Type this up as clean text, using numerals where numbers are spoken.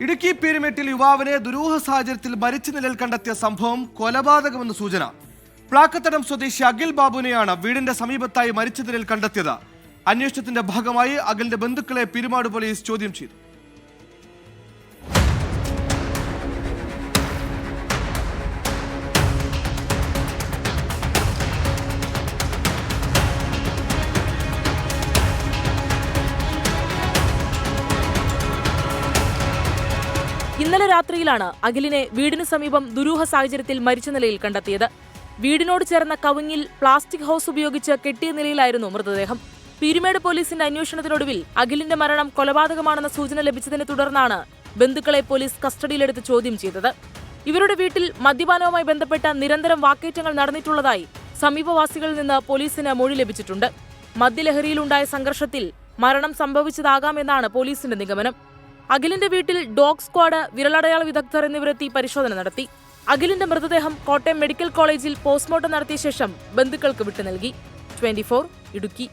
ഇടുക്കി പീരുമേട്ടിൽ യുവാവിനെ ദുരൂഹ സാഹചര്യത്തിൽ മരിച്ച നിലയിൽ കണ്ടെത്തിയ സംഭവം കൊലപാതകമെന്ന് സൂചന. പ്ലാക്കത്തടം സ്വദേശി അഖിൽ ബാബുവിനെയാണ് വീടിന്റെ സമീപത്തായി മരിച്ച നിലയിൽ കണ്ടെത്തിയത്. അന്വേഷണത്തിന്റെ ഭാഗമായി അഖിലിന്റെ ബന്ധുക്കളെ പീരുമാട് പോലീസ് ചോദ്യം ചെയ്തു. ഇന്നലെ രാത്രിയിലാണ് അഖിലിനെ വീടിനു സമീപം ദുരൂഹ സാഹചര്യത്തിൽ മരിച്ച നിലയിൽ കണ്ടെത്തിയത്. വീടിനോട് ചേർന്ന കവുങ്ങിൽ പ്ലാസ്റ്റിക് ഹൗസ് ഉപയോഗിച്ച് കെട്ടിയ നിലയിലായിരുന്നു മൃതദേഹം. പീരുമേട് പോലീസിന്റെ അന്വേഷണത്തിനൊടുവിൽ അഖിലിന്റെ മരണം കൊലപാതകമാണെന്ന സൂചന ലഭിച്ചതിനെ തുടർന്നാണ് ബന്ധുക്കളെ പോലീസ് കസ്റ്റഡിയിലെടുത്ത് ചോദ്യം ചെയ്തത്. ഇവരുടെ വീട്ടിൽ മദ്യപാനവുമായി ബന്ധപ്പെട്ട നിരന്തരം വാക്കേറ്റങ്ങൾ നടന്നിട്ടുള്ളതായി സമീപവാസികളിൽ നിന്ന് പോലീസിന് മൊഴി ലഭിച്ചിട്ടുണ്ട്. മദ്യലഹരിയിലുണ്ടായ സംഘർഷത്തിൽ മരണം സംഭവിച്ചതാകാമെന്നാണ് പോലീസിന്റെ നിഗമനം. അഖിലിന്റെ വീട്ടിൽ ഡോഗ് സ്ക്വാഡ്, വിരലടയാള വിദഗ്ധർ എന്നിവരെത്തി പരിശോധന നടത്തി. അഖിലിന്റെ മൃതദേഹം കോട്ടയം മെഡിക്കൽ കോളേജിൽ പോസ്റ്റ്മോർട്ടം നടത്തിയ ശേഷം ബന്ധുക്കൾക്ക് വിട്ടു നൽകി. 24 ഇടുക്കി.